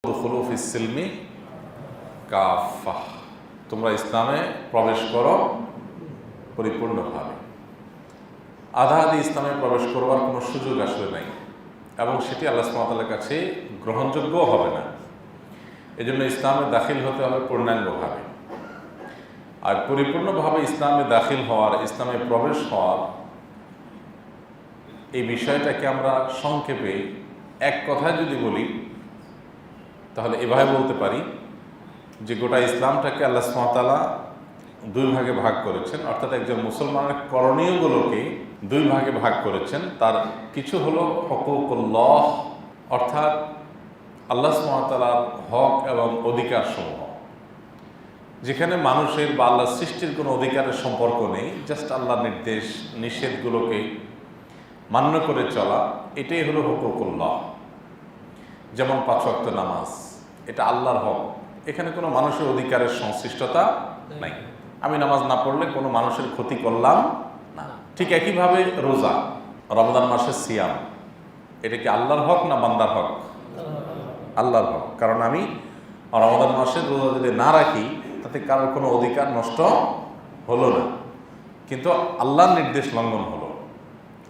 দুখুলু ফিস সিলমি কাফাহ, তোমরা ইসলামে প্রবেশ করো পরিপূর্ণভাবে। আধা আধি ইসলামে প্রবেশ করবার কোনো সুযোগ আসলে নাই, এবং সেটি আল্লাহ সুবহানাহু ওয়া তাআলার কাছে গ্রহণযোগ্যও হবে না। এজন্য ইসলামে দাখিল হতে হবে পূর্ণাঙ্গভাবে। আর পরিপূর্ণভাবে ইসলামে দাখিল হওয়ার, ইসলামে প্রবেশ হওয়ার এই বিষয়টাকে আমরা সংক্ষেপে এক কথায় যদি বলি, তাহলে এভাবে বলতে পারি যে গোটা ইসলামটাকে আল্লাহ সুবহানাহু ওয়া তাআলা দুই ভাগে ভাগ করেছেন। অর্থাৎ একজন মুসলমানের করণীয়গুলোকে দুই ভাগে ভাগ করেছেন। তার কিছু হলো হুকুকুল্লাহ, অর্থাৎ আল্লাহ সুবহানাহু ওয়া তাআলার হক এবং অধিকার সমূহ, যেখানে মানুষের বা আল্লাহ সৃষ্টির কোনো অধিকারের সম্পর্ক নেই, জাস্ট আল্লাহর নির্দেশ নিষেধগুলোকে মান্য করে চলা, এটাই হলো হুকুকুল্লাহ। যেমন 5 ওয়াক্ত নামাজ, এটা আল্লাহর হক, এখানে কোনো মানুষের অধিকারের সংশ্লিষ্টতা নাই। আমি নামাজ না পড়লে কোনো মানুষের ক্ষতি করলাম না। ঠিক একইভাবে রোজা, রমজান মাসের সিয়াম, এটা কি আল্লাহর হক না বান্দার হক? আল্লাহর হক। কারণ আমি রমজান মাসের রোজা যদি না রাখি, তাতে কারোর কোনো অধিকার নষ্ট হলো না, কিন্তু আল্লাহর নির্দেশ লঙ্ঘন হলো,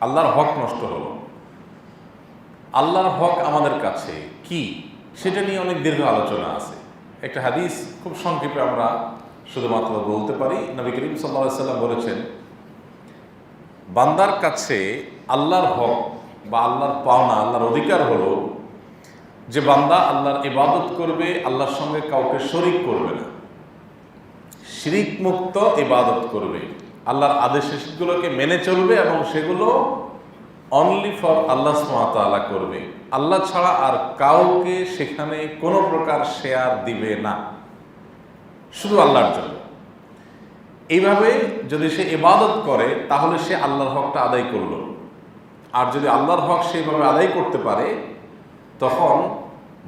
আল্লাহর হক নষ্ট হলো। আল্লাহর হক আমাদের কাছে কি, সেটা নিয়ে অনেক দীর্ঘ আলোচনা আছে। একটা হাদিস খুব সংক্ষেপে আমরা শুধুমাত্র বলতে পারি। নবী করিম সাল্লাল্লাহু আলাইহি ওয়াসাল্লাম বলেছেন, বান্দার কাছে আল্লাহর হক বা আল্লাহর পাওনা, আল্লাহর অধিকার হলো যে বান্দা আল্লাহর ইবাদত করবে, আল্লাহর সঙ্গে কাউকে শরীক করবে না, শিরিক মুক্ত ইবাদত করবে, আল্লাহর আদেশগুলোকে মেনে চলবে এবং সেগুলো অনলি ফর আল্লাহ সুবহানাহু ওয়া তাআলা করবে। আল্লাহ ছাড়া আর কাউকে সেখানে কোনো প্রকার শেয়ার দিবে না, শুধু আল্লাহর জন্য। এইভাবে যদি সে ইবাদত করে, তাহলে সে আল্লাহর হকটা আদায় করলো। আর যদি আল্লাহর হক সেইভাবে আদায় করতে পারে, তখন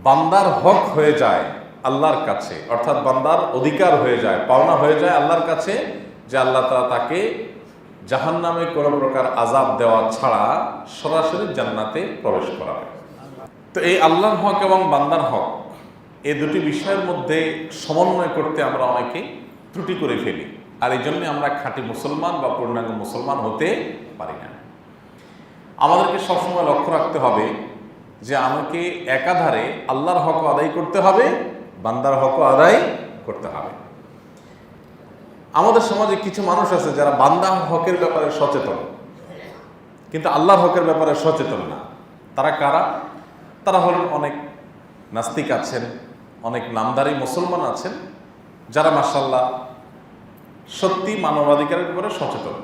বান্দার হক হয়ে যায় আল্লাহর কাছে, অর্থাৎ বান্দার অধিকার হয়ে যায়, পাওনা হয়ে যায় আল্লাহর কাছে, যে আল্লাহ তাআলা তাকে জাহান্নামে কোনো প্রকার আযাব দেওয়া ছাড়া সরাসরি জান্নাতে প্রবেশ করাবে। তো এই আল্লাহর হক এবং বান্দার হক, এই দুটি বিষয়ের মধ্যে সমন্বয় করতে আমরা অনেকে ত্রুটি করে ফেলি, আর এই জন্যে আমরা খাঁটি মুসলমান বা পূর্ণাঙ্গ মুসলমান হতে পারি না। আমাদেরকে সবসময় লক্ষ্য রাখতে হবে যে আমাকে একাধারে আল্লাহর হকও আদায় করতে হবে, বান্দার হকও আদায় করতে হবে। আমাদের সমাজে কিছু মানুষ আছে যারা বান্দার হকের ব্যাপারে সচেতন, কিন্তু আল্লাহর হকের ব্যাপারে সচেতন না। তারা কারা? তারা হলেন অনেক নাস্তিক আছেন, অনেক নামধারী মুসলমান আছেন, যারা মাশাআল্লাহ সত্যি মানবাধিকারের ব্যাপারে সচেতন।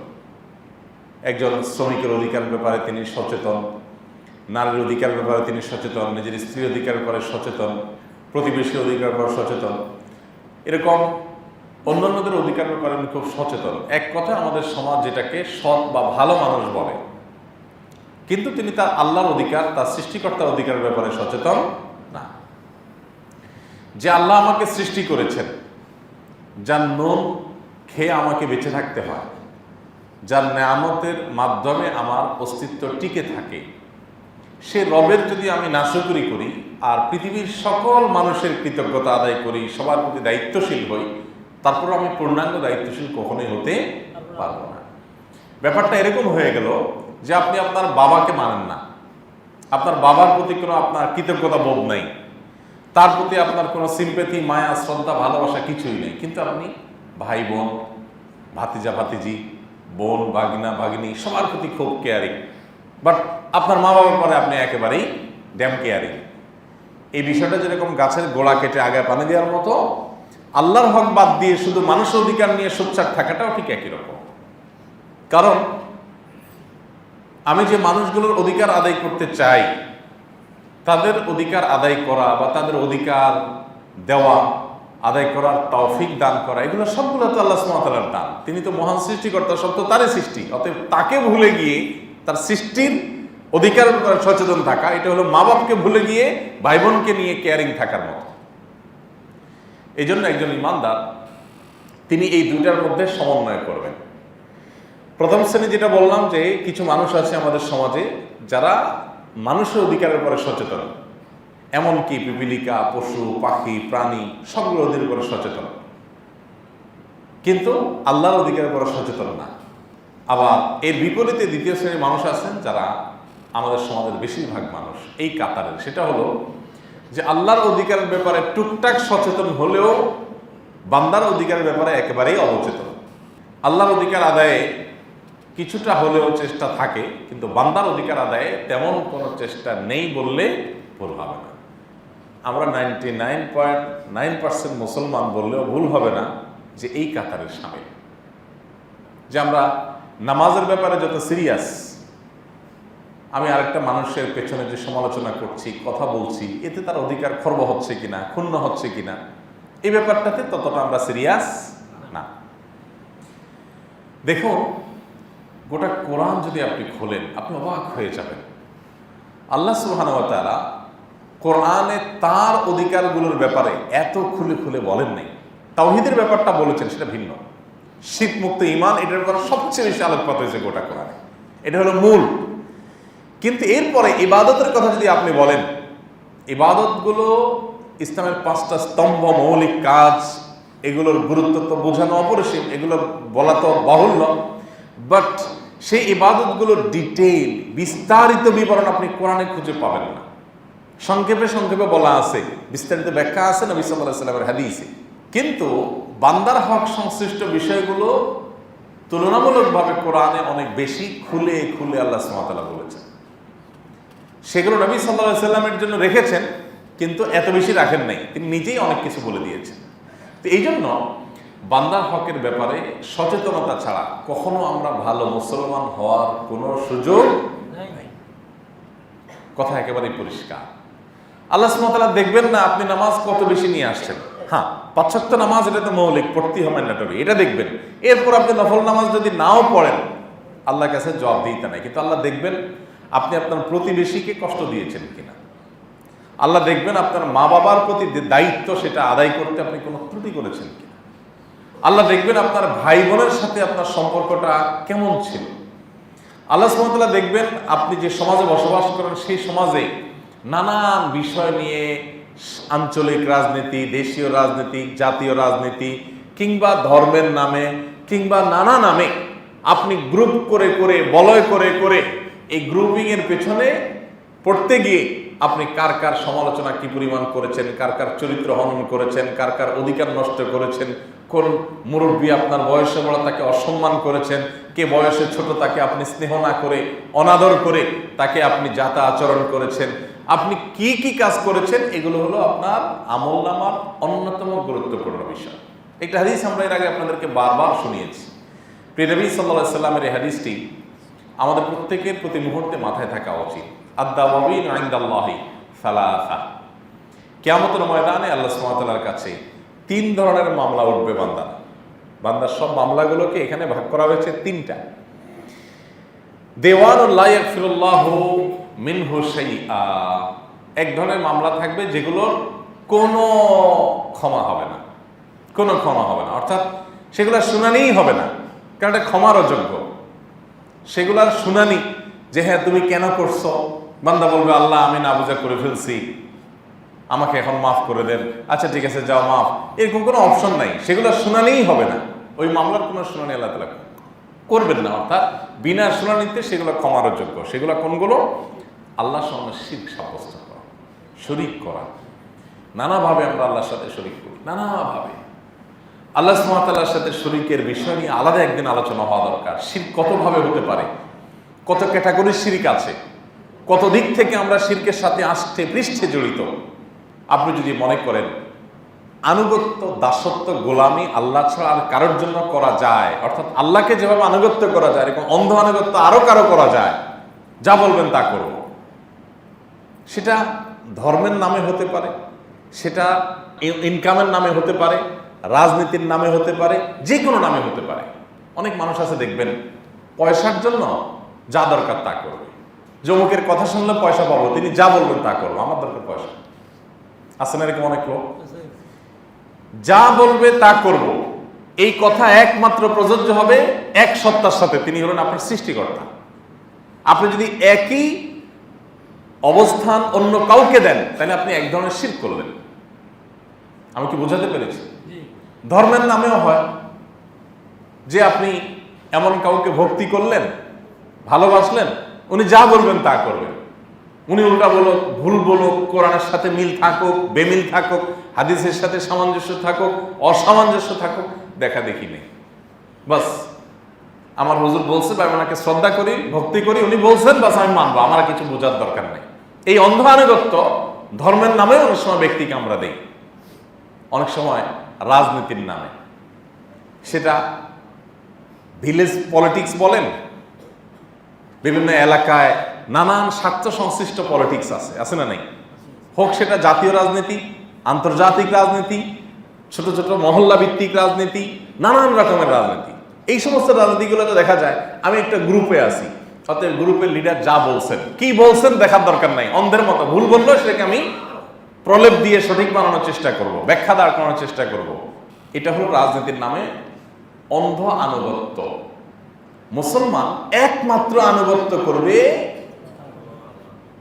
একজন শ্রমিকের অধিকারের ব্যাপারে তিনি সচেতন, নারীর অধিকারের ব্যাপারে তিনি সচেতন, নিজের স্ত্রীর অধিকারের ব্যাপারে সচেতন, প্রতিবেশীর অধিকারের ব্যাপারে সচেতন, এরকম অন্যান্যদের অধিকারের ব্যাপারে আমি খুব সচেতন। এক কথায় আমাদের সমাজ যেটাকে সৎ বা ভালো মানুষ বলে, কিন্তু তিনি তার আল্লাহর অধিকার, তার সৃষ্টিকর্তার অধিকারের ব্যাপারে সচেতন না। যে আল্লাহ আমাকে সৃষ্টি করেছেন, যার নুন খেয়ে আমাকে বেঁচে থাকতে হয়, যার নেয়ামতের মাধ্যমে আমার অস্তিত্ব টিকে থাকে, সে রবের যদি আমি নাশুকরি করি আর পৃথিবীর সকল মানুষের কৃতজ্ঞতা আদায় করি, সবার প্রতি দায়িত্বশীল হই, তারপর আমি পূর্ণাঙ্গ দায়িত্বশীল কখনোই হতে পারবো না। ব্যাপারটা এরকম হয়ে গেল যে আপনি আপনার বাবাকে মানেন না, আপনার বাবার প্রতি কোনো আপনার কৃতজ্ঞতা বোধ নাই, তার প্রতি আপনার কোনো সিম্প্যাথি, মায়া, শ্রদ্ধা, ভালোবাসা কিছুই নেই, কিন্তু আপনি ভাই বোন, ভাতিজা ভাতিজি, বোন ভাগনা ভাগিনী, সবার প্রতি খুব কেয়ারিং, বাট আপনার মা বাবার পরে আপনি একেবারেই ড্যাম কেয়ারিং। এই বিষয়টা যেরকম গাছের গোড়া কেটে আগে পানি দেওয়ার মতো, আল্লাহর হক বাদ দিয়ে শুধু মানুষের অধিকার নিয়ে সোচ্চার থাকাটাও ঠিক একই রকম। কারণ আমি যে মানুষগুলোর অধিকার আদায় করতে চাই, তাদের অধিকার আদায় করা বা তাদের অধিকার দেওয়া, আদায় করার তৌফিক দান করা, এগুলো সবগুলো তো আল্লাহ সুবহানাহু ওয়া তাআলার দান। তিনি তো মহান সৃষ্টিকর্তা, সব তো তারই সৃষ্টি। অতএব তাকে ভুলে গিয়ে তার সৃষ্টির অধিকারের ব্যাপারে সচেতন থাকা, এটা হলো মা বাপকে ভুলে গিয়ে ভাই বোনকে নিয়ে কেয়ারিং থাকার মতো। এই জন্য একজন ইমানদার তিনি এই দুইটার মধ্যে সমন্বয় করবেন। প্রথম শ্রেণী যেটা বললাম, যে কিছু মানুষ আছে আমাদের সমাজে যারা মানুষের অধিকারের ব্যাপারে সচেতন, এমনকি পিপিলিকা, পশু পাখি, প্রাণী সবগুলো অধিকার উপরে সচেতন, কিন্তু আল্লাহর অধিকারের উপরে সচেতন না। আবার এর বিপরীতে দ্বিতীয় শ্রেণীর মানুষ আছেন যারা আমাদের সমাজের বেশিরভাগ মানুষ এই কাতারের, সেটা হলো যে আল্লাহর অধিকারের ব্যাপারে টুকটাক সচেতন হলেও বান্দার অধিকারের ব্যাপারে একেবারেই অবচেতন। আল্লাহর অধিকার আদায়ে কিছুটা হলেও চেষ্টা থাকে, কিন্তু বান্দার অধিকার আদায়ে তেমন কোনো চেষ্টা নেই বললে ভুল হবে না। আমরা 99.9% মুসলমান বললেও ভুল হবে না যে এই কাতারের সামিল, যে আমরা নামাজের ব্যাপারে যত সিরিয়াস, আমি আরেকটা মানুষের পেছনে যে সমালোচনা করছি, কথা বলছি, এতে তার অধিকার খর্ব হচ্ছে কিনা, ক্ষুণ্ণ হচ্ছে কিনা, এই ব্যাপারটাতে ততটা আমরা সিরিয়াস না। দেখুন, গোটা কোরআন যদি আপনি খোলেন আপনি অবাক হয়ে যাবেন। আল্লাহ সুবহানাহু ওয়া তাআলা কোরআনে তার অধিকারগুলোর ব্যাপারে এত খুলে খুলে বলেন নাই। তাওহীদের ব্যাপারটা বলেছেন, সেটা ভিন্ন। শিরক মুক্ত ঈমান, এটার ব্যাপারে সবচেয়ে বেশি আলোকপাত হয়েছে গোটা কোরআনে, এটা হলো মূল। কিন্তু এরপরে ইবাদতের কথা যদি আপনি বলেন, ইবাদতগুলো ইসলামের 5টা স্তম্ভ, মৌলিক কাজ, এগুলোর গুরুত্ব তো বোঝানো অপরিসীম, এগুলো বলা তো বাহুল্য, বাট সেই ইবাদতগুলোর ডিটেইল, বিস্তারিত বিবরণ আপনি কোরআনে খুঁজে পাবেন না। সংক্ষেপে সংক্ষেপে বলা আছে, বিস্তারিত ব্যাখ্যা আছে নবী সাল্লাল্লাহু আলাইহি ওয়াসাল্লামের হাদিসে। কিন্তু বান্দার হক সংশ্লিষ্ট বিষয়গুলো তুলনামূলকভাবে কোরআনে অনেক বেশি খুলে খুলে আল্লাহ সুবহানাহু ওয়া তাআলা বলেছেন। সেগুলো নবী সাল্লাল্লাহু আলাইহি ওয়াসাল্লামের জন্য রেখেছেন, কিন্তু এত বেশি রাখেন নাই, তিনি নিজেই অনেক কিছু বলে দিয়েছেন। তো এই জন্য বান্দার হকের ব্যাপারে সচেতনতা ছাড়া কখনো আমরা ভালো মুসলমান হওয়ার কোনো সুযোগ নেই। কথা একেবারেই পরিষ্কার। আল্লাহ সুবহানাহু ওয়া তাআলা দেখবেন না আপনি নামাজ কত বেশি নিয়ে আসছেন। হ্যাঁ, 5 ওয়াক্ত নামাজ এটা তো মৌলিক, পড়তেই হবে ম্যান্ডেটরি, এটা দেখবেন। এরপর আপনি নফল নামাজ যদি নাও পড়েন, আল্লাহর কাছে জবাবদিহিতা নাই। কিন্তু আল্লাহ দেখবেন আপনি আপনার প্রতিবেশীকে কষ্ট দিয়েছেন কিনা। আল্লাহ দেখবেন আপনার মা বাবার প্রতি দায়িত্ব সেটা আদায় করতে আপনি কোনো ত্রুটি করেছেন কিনা। আল্লাহ দেখবেন আপনার ভাই বোনের সাথে আপনার সম্পর্কটা কেমন ছিল। আল্লাহ সুবহানাহু ওয়া তাআলা দেখবেন আপনি যে সমাজে বসবাস করেন সেই সমাজে নানান বিষয় নিয়ে, আঞ্চলিক রাজনীতি, দেশীয় রাজনীতি, জাতীয় রাজনীতি, কিংবা ধর্মের নামে, কিংবা নানা নামে আপনি গ্রুপ করে করে, বলয় করে করে, এই গ্রুপিং এর পেছনে পড়তে গিয়ে আপনি কার কার সমালোচনা কি পরিমাণ করেছেন, কার কার চরিত্র হনন করেছেন, কার কার অধিকার নষ্ট করেছেন, কোন মুরব্বী আপনার বয়সে বড় তাকে অসম্মান করেছেন, কে বয়সে ছোট তাকে আপনি স্নেহ না করে, অনাদর করে তাকে আপনি যাতা আচরণ করেছেন, আপনি কি কি কাজ করেছেন, এগুলো হলো আপনার আমলনামার অন্যতম গুরুত্বপূর্ণ বিষয়। একটা হাদিস আমরা এর আগে আপনাদেরকে বারবার শুনিয়েছি। প্রিয় নবী সাল্লাল্লাহু আলাইহি ওয়াসাল্লামের এই হাদিসটি আমাদের প্রত্যেকের প্রতি মুহূর্তে মাথায় থাকা উচিত। আদ-দাওয়াবিন ইনদাল্লাহি সালাসা। কিয়ামতের ময়দানে আল্লাহ সুবহানাহু ওয়া তাআলার কাছে 3 ধরনের মামলা উঠবে বান্দার সব মামলাগুলোকে এখানে ভাগ করা হয়েছে 3টা। দেওয়ানুল লা ইয়াগফিরুল্লাহু মিনহু শাইআ, এক ধরনের মামলা থাকবে যেগুলোর কোনো ক্ষমা হবে না, কোনো ক্ষমা হবে না, অর্থাৎ সেগুলোর শুনানিই হবে না, কারণ এটা ক্ষমার অযোগ্য। সেগুলার শুনানি যে হ্যাঁ তুমি কেন করছো, বান্দা বলবে আল্লাহ আমি না বুঝা করে ফেলছি, আমাকে এখন মাফ করে দেন, আচ্ছা ঠিক আছে যাও মাফ, এরকম কোনো অপশন নাই। সেগুলো শুনানিই হবে না, ওই মামলার কোনো শুনানি আল্লাহ তাআলা করবেন না, অর্থাৎ বিনা শুনানিতে সেগুলো ক্ষমার যোগ্য। সেগুলো কোনগুলো? আল্লাহর সঙ্গে শিরক সাব্যস্ত করা, শরীক করা। নানাভাবে আমরা আল্লাহর সাথে শরীক করি, নানাভাবে। আল্লাহ সুবহানাহু ওয়া তাআলার সাথে শরীকের বিষয় নিয়ে আলাদা একদিন আলোচনা হওয়া দরকার। শিরক কতভাবে হতে পারে, কত ক্যাটাগরির শিরক আছে, কত দিক থেকে আমরা শিরকের সাথে আষ্টে পৃষ্ঠে জড়িত। আপনি যদি মনে করেন আনুগত্য, দাসত্ব, গোলামি আল্লাহ ছাড়া আর কারোর জন্য করা যায়, অর্থাৎ আল্লাহকে যেভাবে আনুগত্য করা যায় এরকম অন্ধ আনুগত্য আরো কারো করা যায়, যা বলবেন তা করব, সেটা ধর্মের নামে হতে পারে, সেটা ইনকামের নামে হতে পারে, রাজনীতির নামে হতে পারে, যে কোনো নামে হতে পারে। অনেক মানুষ আছে দেখবেন পয়সার জন্য যা দরকার তা করবে, যমুকের কথা শুনলে পয়সা পাবো, তিনি যা বলবেন তা করবো, আমার দরকার পয়সা। আছে না এরকম অনেক লোক? যা বলবে তা করব, এই কথা একমাত্র প্রযোজ্য হবে এক সত্তার সাথে, তিনি হলেন আপনার সৃষ্টিকর্তা। আপনি যদি একই অবস্থান অন্য কাউকে দেন, তাহলে আপনি এক ধরনের শিরক করলেন। আমি কি বোঝাতে পেরেছি? ধর্মের নামেও হয় যে আপনি এমন কাউকে ভক্তি করলেন, ভালোবাসলেন, উনি যা বলবেন তা করবেন। উনি উল্টা বলুক, ভুল বলুক, কোরআনের সাথে মিল থাকুক, বেমিল থাকুক, হাদিসের সাথে সামঞ্জস্য থাকুক, অসামঞ্জস্য থাকুক, দেখা দেখি নেই। বাস আমার হুজুর বলছে বা আমি ওনাকে শ্রদ্ধা করি, ভক্তি করি, উনি বলছেন, বাস আমি মানবো, আমার কিছু বোঝার দরকার নেই। এই অন্ধ আনুগত্য ধর্মের নামে অনেক সময় ব্যক্তিকে আমরা দেই, অনেক সময় রাজনীতির নামে। সেটা ভিলেজ পলিটিক্স বলেন, বিভিন্ন এলাকায় নানান স্বার্থ সংশ্লিষ্ট পলিটিক্স আছে না নাই? হোক সেটা জাতীয় রাজনীতি, আন্তর্জাতিক রাজনীতি, ছোট ছোট মহল্লা ভিত্তিক রাজনীতি, নানান রকমের রাজনীতি। এই সমস্ত রাজনীতিগুলোতে দেখা যায় আমি একটা গ্রুপে আছি, অতএব গ্রুপের লিডার যা বলছেন, কি বলছেন দেখার দরকার নাই, অন্ধের মতো ভুল বললো সেটাকে আমি প্রলেপ দিয়ে সঠিক বানানোর চেষ্টা করব, ব্যাখ্যা দাঁড় করানোর চেষ্টা করব। এটা হলো রাজনীতির নামে অন্ধ আনুগত্য। মুসলমান একমাত্র আনুগত্য করবে,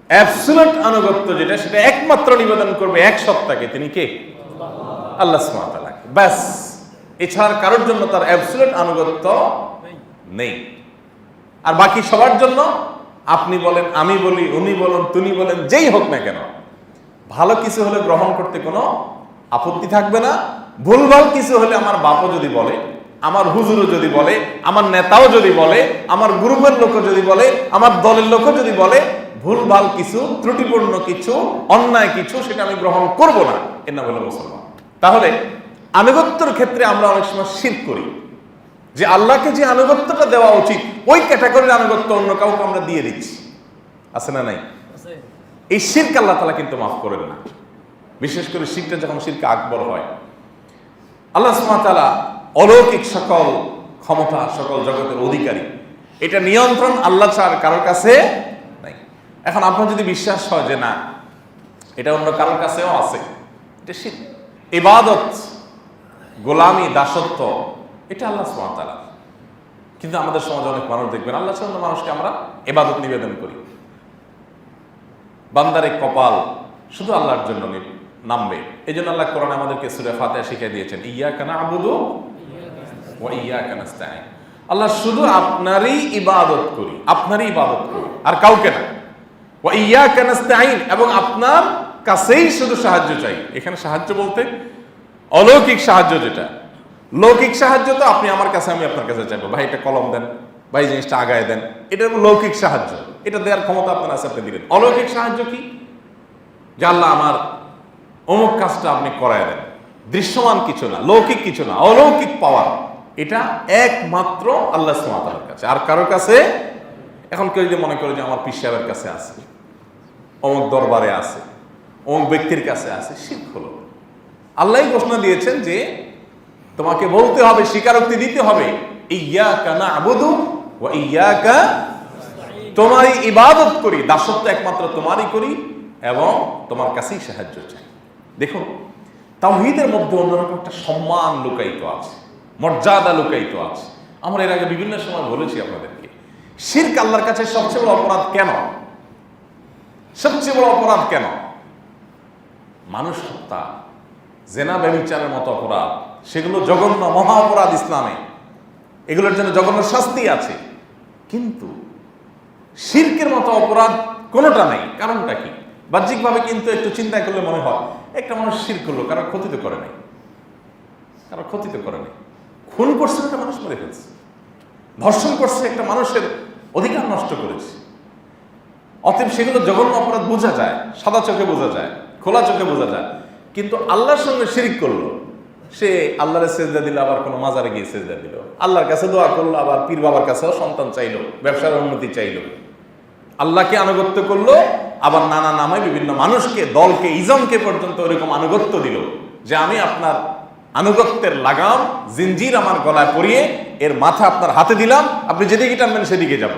অ্যাবসলিউট আনুগত্য যেটা, সেটা একমাত্র নিবেদন করবে এক সত্তাকে। তিনি কে? আল্লাহ সুবহানাহু ওয়া তাআলা। ব্যাস, এছাড়া কারোর জন্য তার অ্যাবসলিউট আনুগত্য নেই। আর বাকি সবার জন্য আপনি বলেন, আমি বলি, উনি বলেন, তুমি বলেন, যেই হোক না কেন, ভালো কিছু হলে গ্রহণ করতে কোনো আপত্তি থাকবে না। ভুলভাল কিছু হলে আমার বাপও যদি বলে, আমার হুজুরও যদি বলে, আমার নেতাও যদি বলে, আমার গ্রুপের লোকও যদি বলে, আমার দলের লোকও যদি বলে, ভুলভাল কিছু, ত্রুটিপূর্ণ কিছু, অন্যায় কিছু, সেটা আমি গ্রহণ করব না। এর নাম হলো মুসলমান। তাহলে আনুগত্যের ক্ষেত্রে আমরা অনেক সময় শিরক করি, যে আল্লাহকে যে আনুগত্যটা দেওয়া উচিত ওই ক্যাটাগরির আনুগত্য অন্য কাউকে আমরা দিয়ে দিচ্ছি। আছে না নাই? এই শিরক আল্লাহ তাআলা কিন্তু মাফ করেন না। বিশেষ করে শিরকটা যখন শিরকে আকবর হয়। আল্লাহ সুবহানাহু ওয়া তাআলা অলৌকিক সকল ক্ষমতা, সকল জগতের অধিকারী, এটা নিয়ন্ত্রণ আল্লাহ ছাড়া কারোর কাছে নাই। এখন আপনার যদি বিশ্বাস হয় যে না, এটা অন্য কারোর কাছেও আছে, এটা শিরক। ইবাদত, গোলামি, দাসত্ব, এটা আল্লাহ সুবহানাহু ওয়া তাআলা। কিন্তু আমাদের সমাজে অনেক মানুষ দেখবেন আল্লাহ ছাড়া মানুষকে আমরা ইবাদত নিবেদন করি। বান্দারে কপাল শুধু আল্লাহর জন্য নামবে। এই জন্য আল্লাহ কোরআনে আমাদেরকে সূরা ফাতিহা শিখিয়ে দিয়েছেন, ইয়্যাকা না'বুদু ওয়া ইয়্যাকা নাস্তাঈন। আল্লাহ শুধু আপনারই ইবাদত করি, আপনারই ইবাদত করি, আর কাউকে না। ওয়া ইয়্যাকা নাস্তাঈন, এবং আপনার কাছেই শুধু সাহায্য চাই। এখানে সাহায্য বলতে অলৌকিক সাহায্য, যেটা লৌকিক সাহায্য তো আপনি আমার কাছে, আমি আপনার কাছে চাইবো, ভাই একটা কলম দেন, ভাই জিনিসটা আগায় দেন, এটা লৌকিক সাহায্য, এটা দেওয়ার ক্ষমতা আপনার আছে, আপনি দিলেন। অলৌকিক সাহায্য কি? যে আল্লাহ আমার অমুক কাজটা আপনি করায় দেন, দৃশ্যমান কিছু না, লৌকিক কিছু না, অলৌকিক পাওয়ার, এটা একমাত্র আল্লাহ সুবহানাহু ওয়া তাআলার কাছে, আর কারোর কাছে। এখন কেউ যদি মনে করে যে আমার পীর সাহেবের কাছে আছে, অমুক দরবারে আছে, অমুক ব্যক্তির কাছে আছে, শিরক হলো। আল্লাহই ঘোষণা দিয়েছেন যে তোমাকে বলতে হবে, স্বীকারোক্তি দিতে হবে, ইয়্যাকা না'বুদু ওয়া ইয়্যাকা, তোমারই ইবাদত করি, দাসত্ব একমাত্র তোমারই করি, এবং তোমার কাছেই সাহায্য চাই। দেখুন, তাওহীদের মধ্যে অন্যরকম একটা সম্মান লুকায়িত আছে, মর্যাদা লুকায়িত আছে। আমরা এর আগে বিভিন্ন সময় বলেছি আপনাদেরকে, শিরক আল্লাহর কাছে সবচেয়ে বড় অপরাধ কেন? সবচেয়ে বড় অপরাধ কেন? মানুষ হত্যা, জেনা, ব্যভিচারের মতো অপরাধ, সেগুলো জঘন্য মহা অপরাধ ইসলামে, এগুলোর জন্য জঘন্য শাস্তি আছে। কিন্তু শিরকের মতো অপরাধ কোনোটা নেই। কারণটা কি? বাহ্যিকভাবে কিন্তু একটু চিন্তা করলে মনে হয় একটা মানুষ শিরক করলো, কারোর ক্ষতি তো করে নাই, কারোর ক্ষতি তো করে নাই। খুন করছে, একটা মানুষ মেরে ফেলছে, ধর্ষণ করছে, একটা মানুষের অধিকার নষ্ট করেছে। অতএব সেগুলো জঘন্য অপরাধ বোঝা যায়, সাদা চোখে বোঝা যায়, খোলা চোখে বোঝা যায়। কিন্তু আল্লাহর সঙ্গে শিরক করলো, সে আল্লাহরে সেজদা দিল, আবার কোনো মাজারে গিয়ে সেজদা দিল, আল্লাহর কাছে দোয়া করলো, আবার পীর বাবার কাছেও সন্তান চাইলো, ব্যবসার উন্নতি চাইলো, আল্লাহকে আনুগত্য করলো, আবার নানা নামে বিভিন্ন মানুষকে, দলকে, ইজমকে পর্যন্ত ওরকম আনুগত্য দিল যে আমি আপনার আনুগত্যের লাগাম, জিনজির আমার গলায় পরিয়ে এর মাথা আপনার হাতে দিলাম, আপনি যেদিকে টানবেন সেদিকে যাব।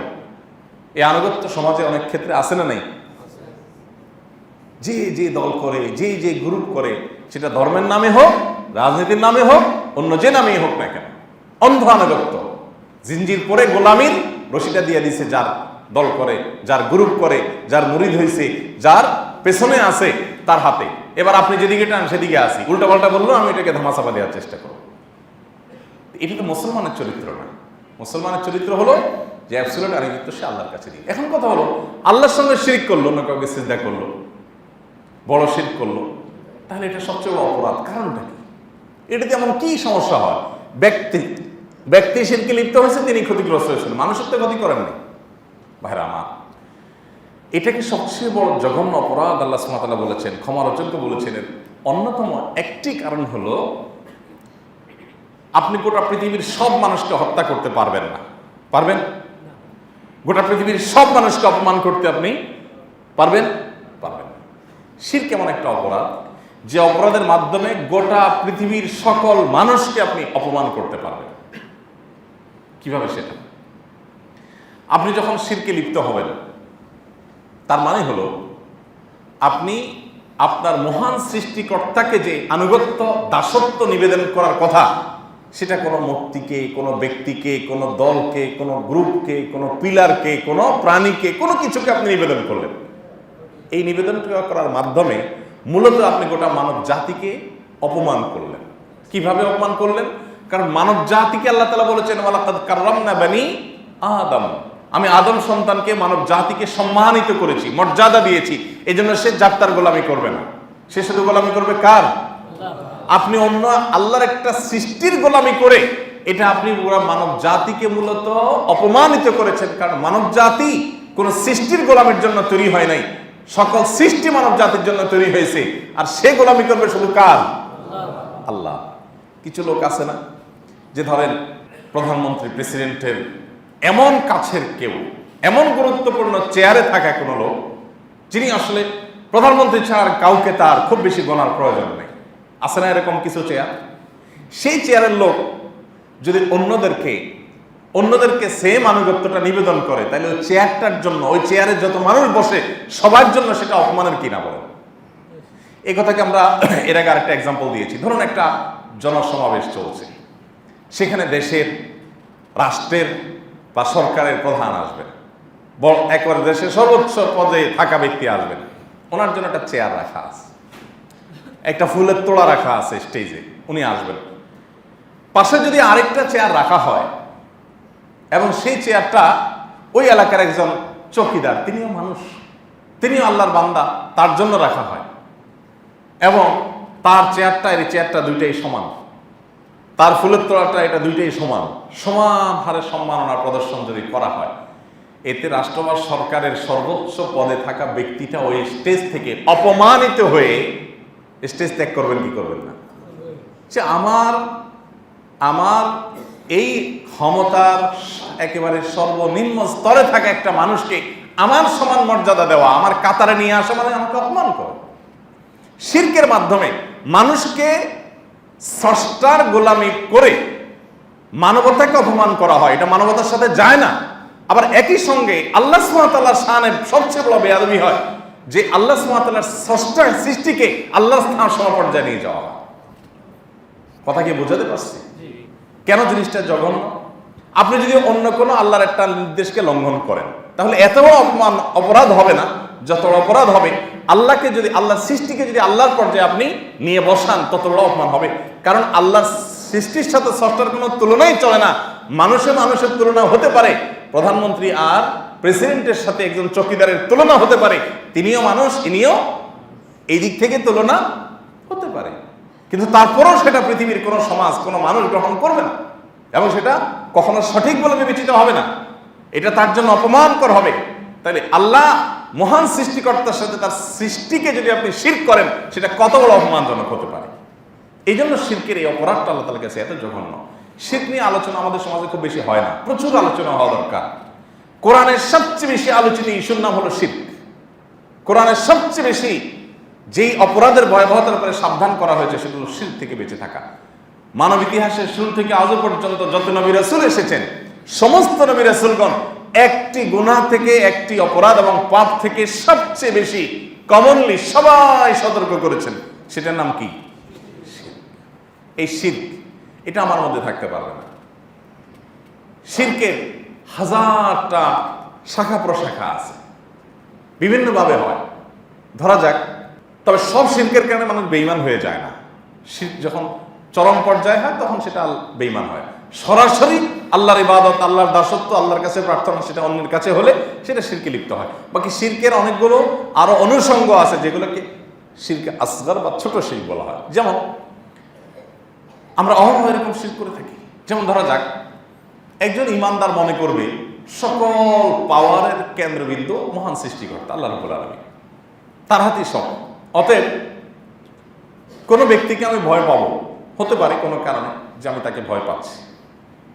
এই আনুগত্য সমাজে অনেক ক্ষেত্রে আছে না নাই? যে যে দল করে, যে যে গ্রুপ করে, সেটা ধর্মের নামে হোক, রাজনীতির নামে হোক, অন্য যে নামেই হোক না কেন, অন্ধ আনুগত্য। জিনজির পরে গোলামির রশিটা দিয়ে দিছে যার দল করে, যার গ্রুপ করে, যার মুরিদ হয়েছে, যার পেছনে আছে তার হাতে। এবার আপনি যেদিকে টান সেদিকে আসি, উল্টাপাল্টা বললো আমি এটাকে ধামাচাপা দেওয়ার চেষ্টা করব। এটা তো মুসলমানের চরিত্র না। মুসলমানের চরিত্র হলো যে অ্যাবসলিউট আনুগত্য সে আল্লাহর কাছে দিই। এখন কথা হলো আল্লাহর সঙ্গে শিরক করলো, না কাউকে সিজদা করলো, বড় শিরক করলো, তাহলে এটা সবচেয়ে বড় অপরাধ। কারণটা কি? এটাতে এমন কি সমস্যা হয়? ব্যক্তি শিরকে লিপ্ত হয়েছে, তিনি ক্ষতিগ্রস্ত হয়েছেন, মানুষের তো ক্ষতি করেননি। ভাইরা আমার, এটাকে সবচেয়ে বড় জঘন্য অপরাধ আল্লাহ সুবহানাহু ওয়া তাআলা বলেছেন, ক্ষমার অযোগ্য বলেছেন। অন্যতম একটি কারণ হলো আপনি গোটা পৃথিবীর সব মানুষকে হত্যা করতে পারবেন না। পারবেন? গোটা পৃথিবীর সব মানুষকে অপমান করতে আপনি পারবেন? পারবেন। শিরক এমন একটা অপরাধ যে অপরাধের মাধ্যমে গোটা পৃথিবীর সকল মানুষকে আপনি অপমান করতে পারবেন। কিভাবে সেটা? আপনি যখন শিরকে লিপ্ত হবেন, তার মানে হলো আপনি আপনার মহান সৃষ্টিকর্তাকে যে আনুগত্য দাসত্ব নিবেদন করার কথা, সেটা কোনো মূর্তিকে, কোনো ব্যক্তিকে, কোনো দলকে, কোনো গ্রুপকে, কোনো পিলারকে, কোনো প্রাণীকে, কোনো কিছুকে আপনি নিবেদন করলেন। এই নিবেদন করার মাধ্যমে মূলত আপনি গোটা মানব জাতিকে অপমান করলেন। কিভাবে অপমান করলেন? কারণ মানব জাতিকে আল্লাহ তাআলা বলেছেন ওয়ালাকাদ কাররামনা বানি আদম, আমি আদম সন্তানকে, মানব জাতিকে সম্মানিত করেছি, মর্যাদা দিয়েছি। এই জন্য সে জাত্তার গোলামি করবে না, সে শুধু গোলামি করবে কার? আপনি অন্য আল্লাহর একটা সৃষ্টির গোলামি করে এটা আপনি পুরো মানব জাতিকে মূলত অপমানিত করেছেন। কারণ মানব জাতি কোন সৃষ্টির গোলামির জন্য তৈরি হয় নাই, সকল সৃষ্টি মানব জাতির জন্য তৈরি হয়েছে। আর সে গোলামি করবে শুধু কার? আল্লাহ। কিছু লোক আছে না, যে ধরেন প্রধানমন্ত্রী, প্রেসিডেন্টের এমন কাছের কেউ, এমন গুরুত্বপূর্ণ চেয়ারে থাকা কোনো লোক, যিনি আসলে প্রধানমন্ত্রী ছাড়া কাউকে তার খুব বেশি গোনার প্রয়োজন নেই। আছে না এরকম কিছু চেয়ার? সেই চেয়ারের লোক যদি অন্যদেরকে সেম আনুগত্যটা নিবেদন করে, তাহলে ওই চেয়ারটার জন্য, ওই চেয়ারে যত মানুষ বসে সবার জন্য সেটা অপমানের কিনা বলেন? এই কথাকে আমরা এর আগে আরেকটা এক্সাম্পল দিয়েছি। ধরুন একটা জনসমাবেশ চলছে, সেখানে দেশের, রাষ্ট্রের বা সরকারের প্রধান আসবেন, একবার দেশের সর্বোচ্চ পদে থাকা ব্যক্তি আসবেন, ওনার জন্য একটা চেয়ার রাখা আছে, একটা ফুলের তোড়া রাখা আছে স্টেজে, উনি আসবেন। পাশে যদি আরেকটা চেয়ার রাখা হয় এবং সেই চেয়ারটা ওই এলাকার একজন চৌকিদার, তিনিও মানুষ, তিনিও আল্লাহর বান্দা, তার জন্য রাখা হয়, এবং তার চেয়ারটা এই চেয়ারটা দুইটাই সমান, তার ফুলের তোড়াটা এটা দুইটাই সমান, সমান হারে সম্মাননা প্রদর্শন যদি করা হয়, এতে রাষ্ট্র বা সরকারের সর্বোচ্চ পদে থাকা ব্যক্তিটা ওই স্টেজ থেকে অপমানিত হয়ে স্টেজ ত্যাগ করবেন কি করবেন না? যে আমার এই ক্ষমতার একেবারে সর্বনিম্ন স্তরে থাকা একটা মানুষকে আমার সমান মর্যাদা দেওয়া, আমার কাতারে নিয়ে আসা মানে আমাকে অপমান করে। শিরকের মাধ্যমে মানুষকে স্রষ্টার গোলামি করে মানবতাকে অপমান করা হয়, এটা মানবতার সাথে যায় না। আবার একই সঙ্গে আল্লাহ সুবহানাহু ওয়া তাআলার শানে সবচেয়ে বড় বেয়াদবি হয় যে আল্লাহ সুবহানাহু ওয়া তাআলার স্রষ্টার সৃষ্টিকে আল্লাহর স্থান সমপর্যায়ে নিয়ে যাওয়া হয়। কথা কি বোঝাতে পারছি কেন জিনিসটা জঘন্য? আপনি যদি অন্য কোনো আল্লাহর একটা নির্দেশকে লঙ্ঘন করেন, তাহলে এত বড় অপরাধ হবে না যত বড় অপরাধ হবে আল্লাহকে যদি, আল্লাহর সৃষ্টিকে যদি আল্লাহর পর্যায়ে আপনি নিয়ে বসান, তত বড় অপমান হবে। কারণ আল্লাহর সৃষ্টির সাথে স্রষ্টার কোনো তুলনাই চলে না। মানুষের তুলনা হতে পারে, প্রধানমন্ত্রী আর প্রেসিডেন্টের সাথে একজন চৌকিদারের তুলনা হতে পারে, তিনিও মানুষ, ইনিও এই দিক থেকে তুলনা হতে পারে, কিন্তু তারপরেও সেটা পৃথিবীর কোনো সমাজ, কোনো মানুষ গ্রহণ করবে না, এবং সেটা কখনো সঠিক বলে বিবেচিত হবে না, এটা তার জন্য অপমানকর হবে। তাহলে আল্লাহ মহান সৃষ্টিকর্তার সাথে তার সৃষ্টিকে যদি আপনি শিরক করেন, সেটা কত বড় অপমানজনক হতে পারে। এই জন্য শিরকের এই অপরাধটা আল্লাহ তাআলার কাছে এত জঘন্য। শিরক নিয়ে আলোচনা আমাদের সমাজে খুব বেশি হয় না, প্রচুর আলোচনা হওয়া দরকার। কোরআনের সবচেয়ে বেশি আলোচিত ইস্যুর নাম হলো শিরক। কোরআনের সবচেয়ে বেশি যেই অপরাধের ভয়াবহতার উপরে সাবধান করা হয়েছে সেগুলো শিরক থেকে বেঁচে থাকা। মানব ইতিহাসের শুরু থেকে আজও পর্যন্ত যত নবী রাসূল এসেছেন, সমস্ত নবী রাসূলগণ একটি গুনাহ থেকে, একটি অপরাধ এবং পাপ থেকে সবচেয়ে বেশি কমনলি সবাই সতর্ক করেছেন, সেটার নাম কি? এই শিরক, এটা আমার মধ্যে থাকতে পারবে না। শিরকের হাজারটা শাখা প্রশাখা আছে, বিভিন্নভাবে হয়। ধরা যাক, তবে সব শিরকের কারণে মানুষ বেঈমান হয়ে যায় না। শিরক যখন চরম পর্যায়ে হয় তখন সেটা বেঈমান হয়। সরাসরি আল্লাহর ইবাদত, আল্লাহর দাসত্ব, আল্লাহর কাছে প্রার্থনা সেটা অন্যের কাছে হলে সেটা শিরকে লিপ্ত হয়। বাকি শিরকের অনেকগুলো আরো অনুষঙ্গ আছে যেগুলোকে শিরকে আসগর বা ছোট শিরক বলা হয়। যেমন আমরা অহরহ এরকম শিরক করে থাকি। যেমন ধরা যাক, একজন ইমানদার মনে করবে সকল পাওয়ারের কেন্দ্রবিন্দু মহান সৃষ্টিকর্তা আল্লাহ রাব্বুল আলামিন, তার হাতেই সব। অতএব কোনো ব্যক্তিকে আমি ভয় পাবো, হতে পারে কোনো কারণে যে আমি তাকে ভয় পাচ্ছি,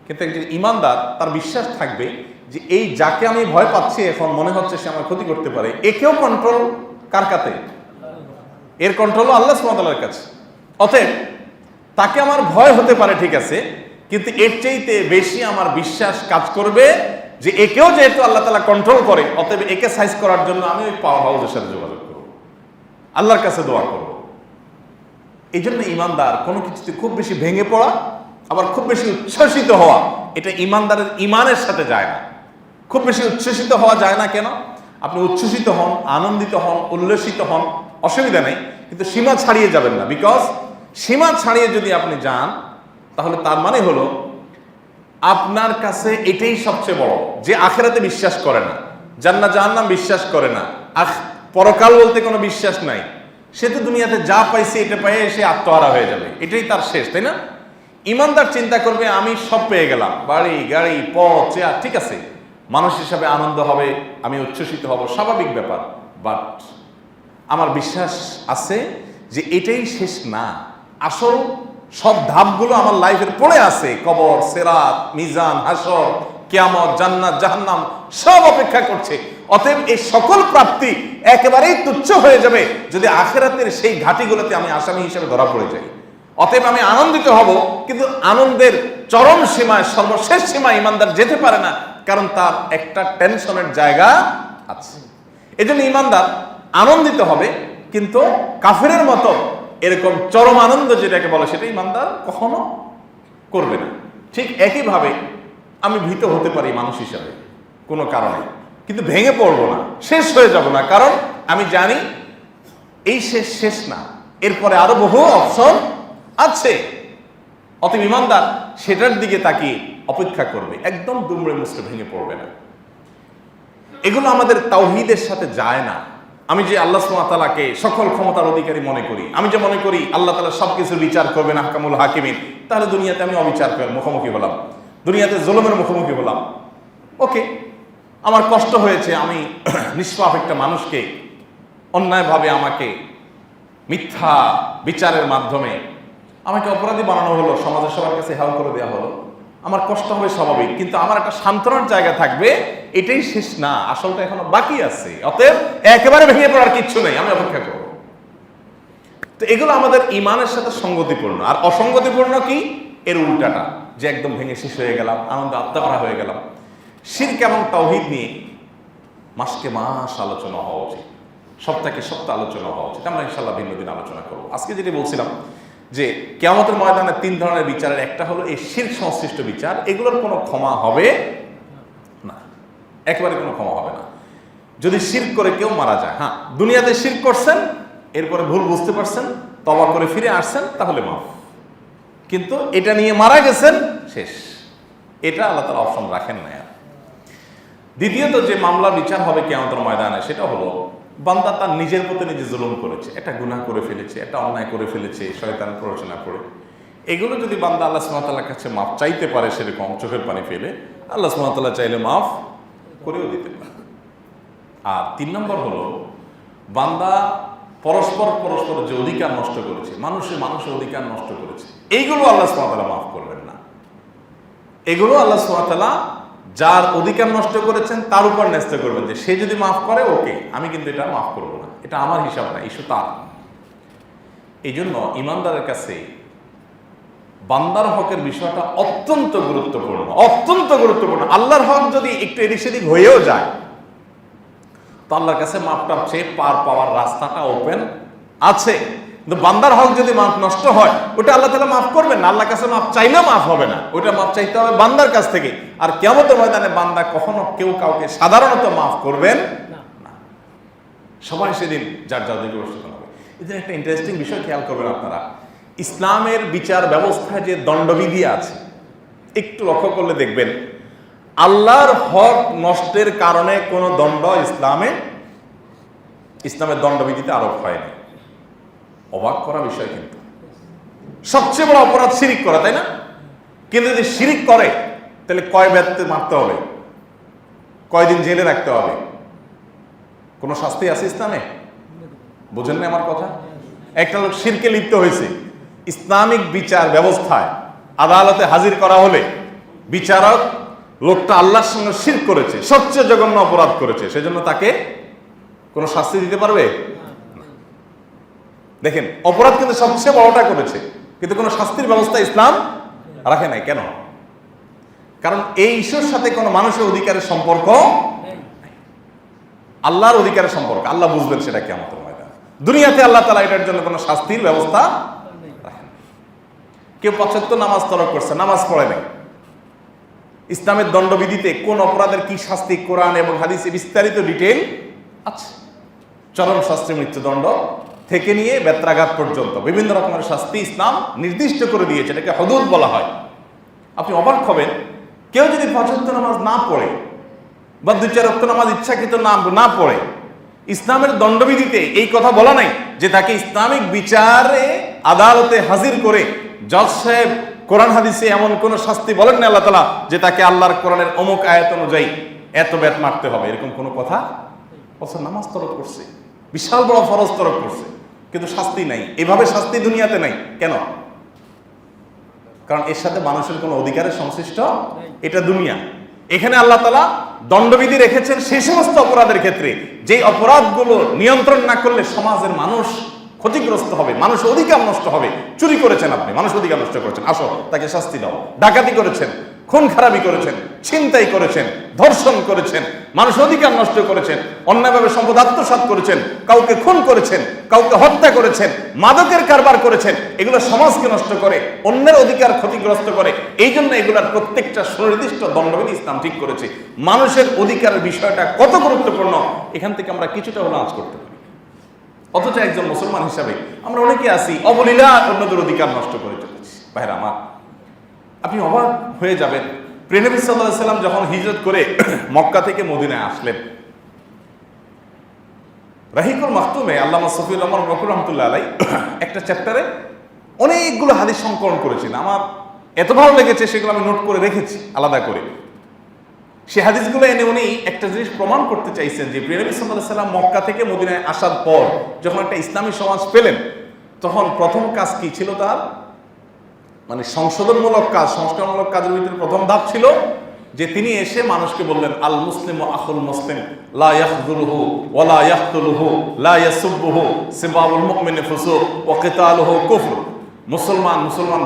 কিন্তু একজন ইমানদার তার বিশ্বাস থাকবে যে এই যাকে আমি ভয় পাচ্ছি এখন মনে হচ্ছে সে আমার ক্ষতি করতে পারে, একেও কন্ট্রোল কার কাছে? এর কন্ট্রোলও আল্লাহ সুবহানাহু ওয়া তাআলার কাছে। অতএব তাকে আমার ভয় হতে পারে, ঠিক আছে, কিন্তু এর চাইতে বেশি আমার বিশ্বাস কাজ করবে যে একেও যেহেতু আল্লাহ তাআলা কন্ট্রোল করে, অতএব একে সাইজ করার জন্য আমি ওই পাওয়ার হাউসের সাথে যোগাযোগ করব, আল্লাহর কাছে দোয়া করব। এই জন্য ইমানদার কোনো কিছুতে খুব বেশি ভেঙে পড়া আবার খুব বেশি উচ্ছ্বসিত হওয়া, এটা ইমানদারের ইমানের সাথে যায় না। খুব বেশি উচ্ছ্বসিত হওয়া যায় না কেন? আপনি উচ্ছ্বসিত হন, আনন্দিত হন, উল্লসিত হন, অসুবিধা নেই, কিন্তু সীমা ছাড়িয়ে যাবেন না। বিকজ সীমা ছাড়িয়ে যদি আপনি যান তাহলে তার মানে হলো আপনার কাছে এটাই সবচেয়ে বড়, যে আখিরাতে বিশ্বাস করে না, জান্নাত জাহান্নাম বিশ্বাস করে না, পরকাল বলতে কোনো বিশ্বাস নাই, সে তো দুনিয়াতে যা পাইছে এটা পেয়ে সে আত্মহারা হয়ে যাবে, এটাই তার শেষ, তাই না? ইমানদার চিন্তা করবে আমি সব পেয়ে গেলাম, বাড়ি গাড়ি পথ চেয়ার, ঠিক আছে, মানুষ হিসাবে আনন্দ হবে, আমি উচ্ছ্বসিত হব, স্বাভাবিক ব্যাপার, বাট আমার বিশ্বাস আছে যে এটাই শেষ না। আসল সব ধাপগুলো আমার লাইফের পড়ে আছে, কবর, সিরাত, মিজান, হাসর, কিয়ামত, জান্নাত জাহান্নাম সব অপেক্ষা করছে। অতএব এই সকল প্রাপ্তি একেবারেই তুচ্ছ হয়ে যাবে যদি আখিরাতের সেই ঘাটিগুলোতে আমি আসামি হিসেবে ধরা পড়ে যাই। অতএব আমি আনন্দিত হব, কিন্তু আনন্দের চরম সীমায়, সর্বশেষ সীমায় ইমানদার যেতে পারে না, কারণ তার একটা টেনশনের জায়গা আছে। এজন্য ইমানদার আনন্দিত হবে, কিন্তু কাফেরের মতো এরকম চরম আনন্দ যেটাকে বলে সেটা ইমানদার কখনো করবে না। ঠিক একইভাবে আমি ভীত হতে পারি মানুষ হিসাবে কোনো কারণে, কিন্তু ভেঙে পড়বো না, শেষ হয়ে যাব না, কারণ আমি জানি এই শেষ না, এরপরে আরো বহু অপশন আছে। অতএব ইমানদার সেটার দিকে তাকিয়ে অপেক্ষা করবে, একদম দুমড়ে মুচড়ে ভেঙে পড়বে না। এগুলো আমাদের তাওহীদের সাথে যায় না। আমি যে আল্লাহ সুবহানাহু ওয়া তাআলাকে সকল ক্ষমতার অধিকারী মনে করি, আমি যে মনে করি আল্লাহ তাআলা সবকিছু বিচার করবেন আহকামুল হাকিমিন, তাহলে দুনিয়াতে আমি অবিচারের মুখোমুখি হলাম, দুনিয়াতে জুলুমের মুখোমুখি হলাম। ওকে, আমার কষ্ট হয়েছে, আমি নিষ্পাপ একটা মানুষকে অন্যায়ভাবে আমাকে মিথ্যা বিচারের মাধ্যমে আমাকে অপরাধী বানানো হলো, সমাজের সবার কাছে হেয় করে দেওয়া হলো, আমার কষ্ট হবে স্বাভাবিক, কিন্তু আমার একটা সান্ত্বনার জায়গা থাকবে, এটাই শেষ না, আসলটা এখনো বাকি আছে। অতএব একেবারে ভেঙে পড়ার কিচ্ছু নেই, আমি অপেক্ষা করব। তো এগুলো আমাদের ইমানের সাথে সঙ্গতিপূর্ণ। আর অসঙ্গতিপূর্ণ কি? এর উল্টাটা, যে একদম ভেঙে শেষ হয়ে গেলাম, আনন্দ আত্মহারা হয়ে গেলাম। শিরক এবং তাওহীদ নিয়ে মাসকে মাস আলোচনা হওয়া উচিত, সপ্তাহে সপ্তাহ আলোচনা হওয়া উচিত। আমরা ইনশাআল্লাহ ভিন্ন দিন আলোচনা করবো। আজকে যেটি বলছিলাম যে কিয়ামতের ময়দানে তিন ধরনের বিচারের একটা হলো এই শিরক সংশ্লিষ্ট বিচার, এগুলোর কোনো ক্ষমা হবে না, একেবারে কোনো ক্ষমা হবে না। যদি শিরক করে কেউ মারা যায়, হ্যাঁ দুনিয়াতে শিরক করছেন, এরপরে ভুল বুঝতে পারছেন, তওবা করে ফিরে আসছেন, তাহলে মাফ। কিন্তু এটা নিয়ে মারা গেছেন, শেষ, এটা আল্লাহ তাআলা অপশন রাখেন না। দ্বিতীয়ত যে মামলা বিচার হবে কিয়ামতের ময়দানে, সেটা হলো বান্দা তার নিজের প্রতি নিজে জুলুম করেছে, একটা গুনাহ করে ফেলেছে, একটা অন্যায় করে ফেলেছে শয়তানের প্ররোচনা করে। এগুলো যদি বান্দা আল্লাহ সুবহানাহু ওয়া তাআলার কাছে মাফ চাইতে পারে, সেরকম চোখের পানি ফেলে আল্লাহ সুবহানাহু ওয়া তাআলা চাইলে মাফ করেও দিতে পারে। আর তিন নম্বর হলো বান্দা পরস্পর যে অধিকার নষ্ট করেছে, মানুষের অধিকার নষ্ট করেছে, এইগুলো আল্লাহ সুবহানাহু ওয়া তাআলা মাফ করবেন না। এগুলো আল্লাহ সুবহানাহু ওয়া তাআলা যার অধিকার নষ্ট করেছেন তার উপর ন্যস্ত করবেন, যে সে যদি মাফ করে ওকে, আমি কিন্তু এটা মাফ করবো না, এটা আমার হিসাব না, ইস্যু তার। এই জন্য ইমানদারের কাছে বান্দার হকের বিষয়টা অত্যন্ত গুরুত্বপূর্ণ, অত্যন্ত গুরুত্বপূর্ণ। আল্লাহর হক যদি একটু এদিক সেদিক হয়েও যায়, তো আল্লাহর কাছে মাপটার চেয়ে পার পাওয়ার রাস্তাটা ওপেন আছে। কিন্তু বান্দার হক যদি মাফ নষ্ট হয় ওটা আল্লাহ তাআলা মাফ করবেন না, আল্লাহর কাছে মাফ চাইলেও মাফ হবে না, ওইটা মাফ চাইতে হবে বান্দার কাছ থেকে। আর কিয়ামতের ময়দানে বান্দা কখনো কেউ কাউকে সাধারণত মাফ করবেন না, সবাই সেদিন যার যার দিকে বসতে হবে। এদের একটা ইন্টারেস্টিং বিষয় খেয়াল করবেন আপনারা, ইসলামের বিচার ব্যবস্থায় যে দণ্ডবিধি আছে একটু লক্ষ্য করলে দেখবেন আল্লাহর হক নষ্টের কারণে কোনো দণ্ড ইসলামের দণ্ডবিধিতে আরোপ হয়নি। অবাক করা বিষয়, কিন্তু সবচেয়ে বড় অপরাধ শিরিক করা, তাই না? কিন্তু যদি শিরিক করে তাহলে কয় ব্যক্তি মারতে হবে, কয়দিন জেলে রাখতে হবে, কোনো শাস্তি আছে ইসলামে? বুঝেন না আমার কথা? একটা লোক শিরকে লিপ্ত হয়েছে, ইসলামিক বিচার ব্যবস্থায় আদালতে হাজির করা হলে বিচারক লোকটা আল্লাহর সঙ্গে শিরক করেছে, সবচেয়ে জঘন্য অপরাধ করেছে, সেজন্য তাকে কোনো শাস্তি দিতে পারবে? দেখেন, অপরাধ কিন্তু সবচেয়ে বড়টা করেছে, কিন্তু কোনো শাস্তির ব্যবস্থা ইসলাম রাখে নাই। কেন? কারণ এই ইস্যুর সাথে কোনো মানুষের অধিকারের সম্পর্ক, আল্লাহর অধিকারের সম্পর্ক। আল্লাহ বুঝবেন সেটা কিয়ামতের ময়দানে। দুনিয়াতে আল্লাহ তাআলা এটার জন্য কোনো শাস্তির ব্যবস্থা রাখেন। কেউ ৫ ওয়াক্ত নামাজ তরক করছে, নামাজ পড়ে নাই, ইসলামের দণ্ডবিধিতে কোন অপরাধের কি শাস্তি কোরআন এবং হাদিসে বিস্তারিত ডিটেইল আছে। চরম শাস্তি, মৃত্যুদণ্ড থেকে নিয়ে বেত্রাঘাত পর্যন্ত বিভিন্ন রকমের শাস্তি ইসলাম নির্দিষ্ট করে দিয়েছে, এটাকে হুদুদ বলা হয়। আপনি অবাক হবেন, কেউ যদি ৫ ওয়াক্ত নামাজ না পড়ে বা ২-৪ ওয়াক্ত নামাজ ইচ্ছাকৃত না পড়ে, ইসলামের দণ্ডবিধিতে এই কথা বলা নাই যে তাকে ইসলামিক বিচারে আদালতে হাজির করে জজ সাহেব কোরআন হাদিসে এমন কোন শাস্তি বলেন না আল্লাহ তাআলা যে তাকে আল্লাহর কোরআনের অমুক আয়াত অনুযায়ী এত বেত মারতে হবে, এরকম কোনো কথা। অথচ নামাজ তরক করছে, বিশাল বড় ফরজ তরক করছে, কিন্তু শাস্তি নাই। এভাবে শাস্তি দুনিয়াতে নাই। কেন? কারণ এর সাথে মানুষের কোনো অধিকারের সংশ্লিষ্ট, এটা দুনিয়া। এখানে আল্লাহ তাআলা দণ্ডবিধি রেখেছেন সেই সমস্ত অপরাধের ক্ষেত্রে যে অপরাধগুলো নিয়ন্ত্রণ না করলে সমাজের মানুষ ক্ষতিগ্রস্ত হবে, মানুষের অধিকার নষ্ট হবে। চুরি করেছেন আপনি, মানুষের অধিকার নষ্ট করেছেন, আসো তাকে শাস্তি দাও। ডাকাতি করেছেন, খুন খারাপি করেছেন, ছিনতাই করেছেন, ধর্ষণ করেছেন, মানুষের অধিকার নষ্ট করেছেন, অন্যায়ভাবে সম্পদ আত্মসাৎ করেছেন, কাউকে খুন করেছেন, কাউকে হত্যা করেছেন, মাদকের কারবার করেছেন, এগুলো সমাজকে নষ্ট করে, অন্যের অধিকার ক্ষতিগ্রস্ত করে। এই জন্য এগুলার প্রত্যেকটা সুনির্দিষ্ট দণ্ডবিধি ইসলাম ঠিক করেছে। মানুষের অধিকারের বিষয়টা কত গুরুত্বপূর্ণ এখান থেকে আমরা কিছুটা হলো আঁচ করতে পারি। অথচ একজন মুসলমান হিসাবে আমরা অনেকে আছি অবলীলা অন্যদের অধিকার নষ্ট করে চলেছি। ভাইরা আমার, আপনি অবাক হয়ে যাবেন, প্রিয় নবী সাল্লাল্লাহু আলাইহি ওয়াসাল্লাম যখন হিজরত করে মক্কা থেকে মদিনায় আসলেন, রাহিকুল মাখতুমে আল্লামা সফিউল আহমদ বকর রহমাতুল্লাহ আলাইহি একটা চ্যাপ্টারে অনেকগুলো হাদিস সংকলন করেছেন। আমার এত ভালো লেগেছে, সেগুলো আমি নোট করে রেখেছি আলাদা করে। সে হাদিসগুলো এনে উনি একটা জিনিস প্রমাণ করতে চাইছেন যে প্রিয় নবী সাল্লাল্লাহু আলাইহি ওয়াসাল্লাম মক্কা থেকে মদিনায় আসার পর যখন একটা ইসলামী সমাজ পেলেন, তখন প্রথম কাজ কি ছিল তার? মানে সংশোধনমূলক কাজ, সংস্কারমূলক কাজের ভিতরে প্রথম ধাপ ছিল যে তিনি এসে মানুষকে বললেন, আল মুসলিমু আখুল মুসলিম লা ইয়াখযুলুহু ওয়া লা ইয়াকতুলুহু লা ইয়াসুবুহু সিবাবুল মুমিনি ফুসুক ওয়া কিতালুহু কুফর। মুসলমান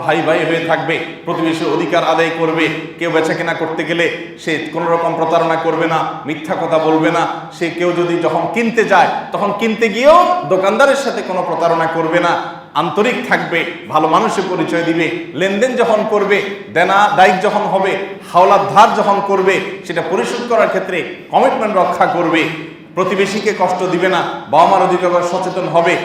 ভাই ভাই হয়ে থাকবে, প্রতিবেশীর অধিকার আদায় করবে, কেউ বেচাকেনা করতে গেলে সে কোনো রকম প্রতারণা করবে না, মিথ্যা কথা বলবে না, সে কেউ যদি যখন কিনতে যায় তখন কিনতে গিয়েও দোকানদারের সাথে কোনো প্রতারণা করবে না, আন্তরিক থাকবে, ভালো মানুষের পরিচয় দিবে, লেনদেন যখন করবে, দেনা দায়িত্ব যখন হবে, হাওলাত ধার যখন করবে, সেটা পরিশোধ করার ক্ষেত্রে কমিটমেন্ট রক্ষা করবে, প্রতিবেশীকে কষ্ট দিবে না, বাবা মার অধিকার সচেতন হবে,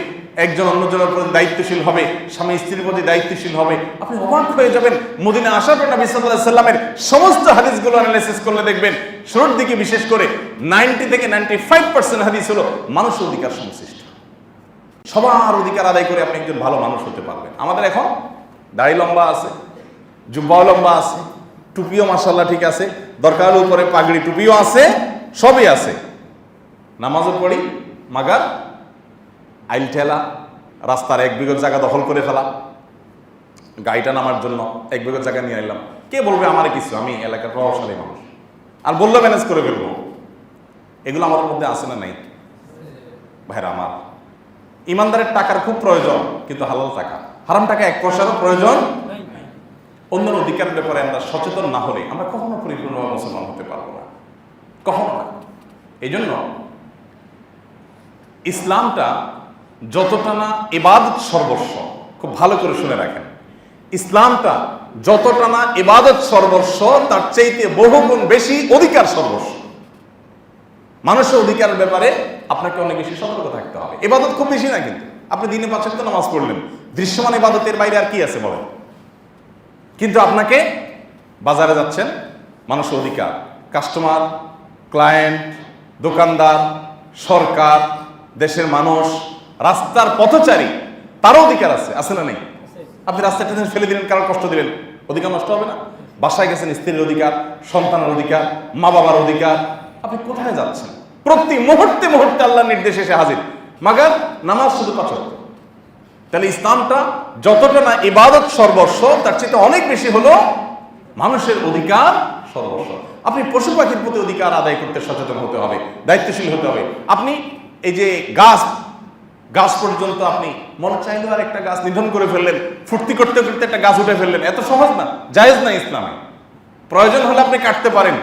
একজন অন্যজনের প্রতি দায়িত্বশীল হবে, স্বামী স্ত্রীর প্রতি দায়িত্বশীল হবে। আপনি অবাক হয়ে যাবেন, মদিনা আসার পর নবী সাল্লাল্লাহু আলাইহি ওয়াসাল্লামের সমস্ত হাদিসগুলো অ্যানালাইসিস করলে দেখবেন শুরুর দিকে বিশেষ করে 90 থেকে 95% হাদিস হলো মানুষের অধিকার সংশ্লিষ্ট। সবার অধিকার আদায় করে আপনি একজন ভালো মানুষ হতে পারবেন। আমাদের এখন দাড়ি লম্বা আছে, জুব্বাও লম্বা আছে, টুপিও মাশাআল্লাহ ঠিক আছে, দরকার উপরে পাগড়ি টুপিও আছে, সবই আছে, নামাজও পড়ি, মাগার আইল ঠেলা, রাস্তার 1 বিঘত জায়গা দখল করে ফেলা, গাড়িটা নামার জন্য 1 বিঘত জায়গা নিয়ে এলাম, কে বলবে আমার কিছু, আমি এলাকার প্রভাবশালী মানুষ, আর বললে ম্যানেজ করে ফেলবো। এগুলো আমাদের মধ্যে আছে না নাই? ভাইরা আমার, ইমানদারের টাকার খুব প্রয়োজন, কিন্তু হালাল টাকা, হারাম টাকা 1 পয়সারও প্রয়োজন। অন্যের অধিকারের ব্যাপারে আমরা সচেতন না হলে আমরা কখনো পরিপূর্ণভাবে মুসলমান হতে পারবো না, কখনো না। এই জন্য ইসলামটা যতটা না ইবাদত সর্বস্ব, খুব ভালো করে শুনে রাখেন, ইসলামটা যতটা না ইবাদত সর্বস্ব তার চাইতে বহুগুণ বেশি অধিকার সর্বস্ব। মানুষের অধিকারের ব্যাপারে আপনাকে অনেক বেশি সতর্ক থাকতে হবে। ইবাদত খুব বেশি না, কিন্তু আপনি দিনে 5 ওয়াক্ত নামাজ পড়লেন, দৃশ্যমান ইবাদতের বাইরে আর কি আছে বলেন? কিন্তু আপনাকে বাজারে যাচ্ছেন, মানুষের অধিকার, কাস্টমার, ক্লায়েন্ট, দোকানদার, সরকার, দেশের মানুষ, রাস্তার পথচারী, তারও অধিকার আছে, আছে না নেই? আপনি রাস্তাটা ফেলে দিলেন, কারো কষ্ট দিলেন, অধিকার নষ্ট হবে না? বাসায় গেছেন, স্ত্রীর অধিকার, সন্তানের অধিকার, মা বাবার অধিকার। আপনি কোথায় যাচ্ছেন? প্রতি মুহূর্তে মুহূর্তে আল্লাহর নির্দেশ এসে হাজির, মাগার নামাজ শুধু 5 ওয়াক্ত। তাহলে ইসলামটা যতটা না ইবাদত সর্বস্ব তার চেয়ে অনেক বেশি হলো মানুষের অধিকার সর্বস্ব। আপনি পশু পাখির প্রতি অধিকার আদায় করতে সচেতন হতে হবে, দায়িত্বশীল হতে হবে। আপনি এই যে গাছ পর্যন্ত আপনি মনে চাইলে আর একটা গাছ নিধন করে ফেললেন, ফুর্তি করতে করতে একটা গাছ উঠে ফেললেন, এত সহজ না, জায়েজ না ইসলামে। প্রয়োজন হলে আপনি কাটতে পারেন,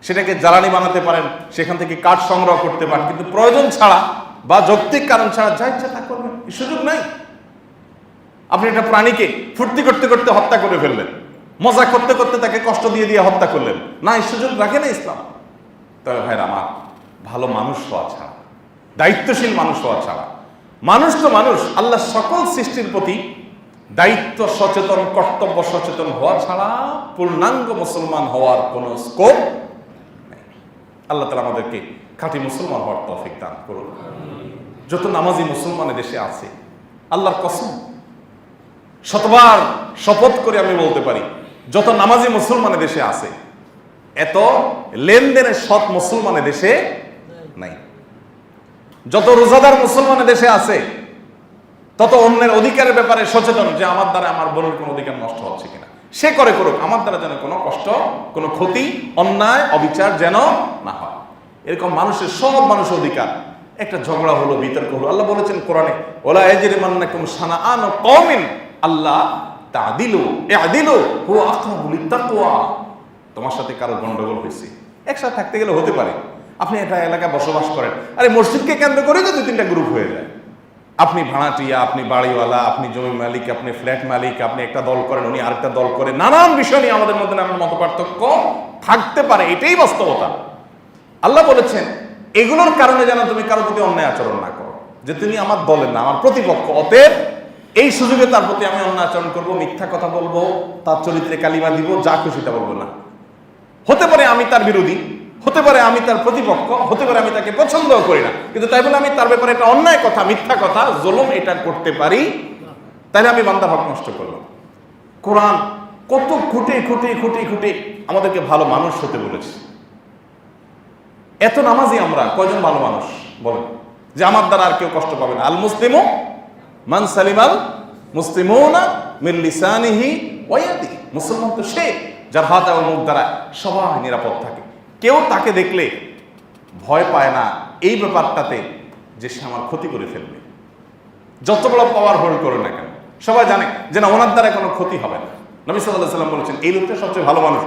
সেটাকে জ্বালানি বানাতে পারেন, সেখান থেকে কাঠ সংগ্রহ করতে পারেন, কিন্তু প্রয়োজন ছাড়া বা যৌক্তিক কারণ ছাড়া যা ইচ্ছা তা করবেন, এই সুযোগ নাই। আপনি একটা প্রাণীকে ফুর্তি করতে করতে হত্যা করে ফেললেন, মজা করতে করতে তাকে কষ্ট দিয়ে দিয়ে হত্যা করলেন, না, এই সুযোগ রাখে না ইসলাম। তবে ভাইরা আমার, ভালো মানুষ হওয়া ছাড়া, দায়িত্বশীল মানুষ হওয়া ছাড়া, মানুষ তো মানুষ, আল্লাহ সকল সৃষ্টির প্রতি দায়িত্ব সচেতন, কর্তব্য সচেতন হওয়া ছাড়া পূর্ণাঙ্গ মুসলমান হওয়ার কোনো স্কোপ নেই। আল্লাহ তাআলা আমাদেরকে খাঁটি মুসলমান হওয়ার তৌফিক দান করুন। যত নামাজি মুসলমান দেশে আছে, আল্লাহর কসম, শতবার শপথ করে আমি বলতে পারি, যত নামাজি মুসলমান দেশে আছে, এত লেনদেনের সৎ মুসলমান দেশে নাই। যত রোজাদার মুসলমান দেশে আছে, তত অন্যের অধিকারের ব্যাপারে সচেতন, যে আমার দ্বারা আমার বোনের কোনো অধিকার নষ্ট হচ্ছে কিনা, সে করে করুক, আমার দ্বারা যেন কোনো কষ্ট, কোনো ক্ষতি, অন্যায়, অবিচার যেন না হয়। এরকম মানুষের, সব মানুষের অধিকার। একটা ঝগড়া হলো, বিতর্ক হলো, আল্লাহ বলেছেন কোরআনে, ওয়ালা ইয়াজরিমান্নাকুম শানাআনু কওমিন আল্লাহ তা'দিলু ই'দিলু হুয়া আকরাবু লিত-তাকওয়া। তোমার সাথে কারো গন্ডগোল হয়েছে, একসাথে থাকতে গেলে হতে পারে, আপনি একটা এলাকায় বসবাস করেন, আরে মসজিদকে কেন্দ্র করে তো 2-3টা গ্রুপ হয়ে যায়। আপনি ভাড়াটিয়া, আপনি বাড়িওয়ালা, আপনি জমি মালিক, আপনি ফ্ল্যাট মালিক, আপনি একটা দল করেন, উনি আরেকটা দল করে, নানান বিষয় নিয়ে আমাদের মধ্যে নানান মতপার্থক্য থাকতে পারে, এটাই বাস্তবতা। আল্লাহ বলেছেন এগুলোর কারণে যেন তুমি কারোর প্রতি অন্যায় আচরণ না করো, যে তুমি আমার দলের না, আমার প্রতিপক্ষ, অতএব এই সুযোগে তার প্রতি আমি অন্যায় আচরণ করবো, মিথ্যা কথা বলবো, তার চরিত্রে কালিমা দিব, যা খুশি তা বলবো না। হতে পারে আমি তার বিরোধী, হতে পারে আমি তার প্রতিপক্ষ, হতে পারে আমি তাকে পছন্দও করি না, কিন্তু তাই বলে আমি তার ব্যাপারে একটা অন্যায় কথা, মিথ্যা কথা, জুলুম এটা করতে পারি, তাহলে আমি বান্দার হক নষ্ট করলাম। কোরআন কত খুঁটে খুঁটে খুঁটে খুঁটে আমাদেরকে ভালো মানুষ হতে বলেছে। এত নামাজি আমরা, কয়জন ভালো মানুষ বলেন, যে আমার দ্বারা আর কেউ কষ্ট পাবে না? আল মুসলিমু মান সালিমাল মুসলিমুনা মিন লিসানিহি ওয়া ইয়াদিহি। মুসলমান তো সে যার হাত এবং মুখ দ্বারা সবাই নিরাপদ থাকে, কেউ তাকে দেখলে ভয় পায় না এই ব্যাপারটাতে যে সে আমার ক্ষতি করে ফেলবে, যত বড় পাওয়ার হোল্ড করে না কেন, সবাই জানে যে না, ওনার দ্বারা কোনো ক্ষতি হবে না। নবী সাল্লাল্লাহু আলাইহি ওয়াসাল্লাম বলেছেন, এই লোকটা সবচেয়ে ভালো মানুষ,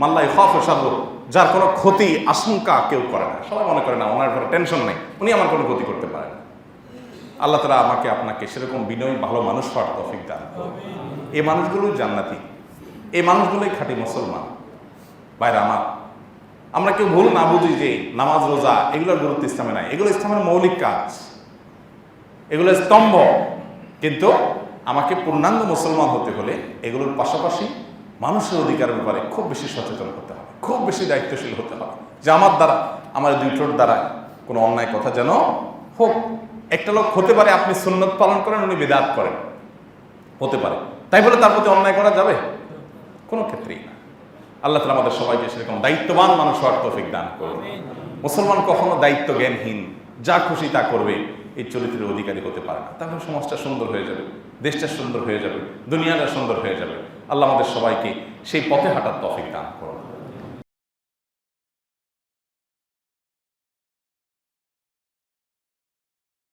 মাল্লা ইয়াখাফু শাররু, যার কোনো ক্ষতি আশঙ্কা কেউ করে না। সবাই মনে করে না, ওনার উপরে টেনশন নেই, উনি আমার কোনো ক্ষতি করতে পারে না। আল্লাহ তাআলা আমাকে আপনাকে সেরকম বিনয়ী ভালো মানুষ হওয়ার তৌফিক দান করুন। এই মানুষগুলোই জান্নাতি, এই মানুষগুলোই খাঁটি মুসলমান। ভাইরা আমার, আমরা কেউ ভুল না বুঝি যে নামাজ, রোজা এগুলোর গুরুত্ব ইসলামে নাই। এগুলো ইসলামের মৌলিক কাজ, এগুলো স্তম্ভ, কিন্তু আমাকে পূর্ণাঙ্গ মুসলমান হতে হলে এগুলোর পাশাপাশি মানুষের অধিকারের ব্যাপারে খুব বেশি সচেতন হতে হবে, খুব বেশি দায়িত্বশীল হতে হবে, যে আমার দ্বারা, আমার দুই ঠোঁট দ্বারা কোনো অন্যায় কথা যেন হোক। একটা লোক হতে পারে আপনি সুন্নত পালন করেন, উনি বিদআত করেন, হতে পারে, তাই বলে তার প্রতি অন্যায় করা যাবে? কোনো ক্ষেত্রেই না। আল্লাহ তাআলা আমাদের সবাইকে সেরকম দায়িত্ববান মানুষ হওয়ার তৌফিক দান করুন। মুসলমান কখনো দায়িত্ব জ্ঞানহীন, যা খুশি তা করবে, এই চরিত্রের অধিকারী হতে পারে না। তাহলে সমাজটা সুন্দর হয়ে যাবে, দেশটা সুন্দর হয়ে যাবে, দুনিয়াটা সুন্দর হয়ে যাবে। আল্লাহ আমাদের সবাইকে সেই পথে হাঁটার তৌফিক দান করুন।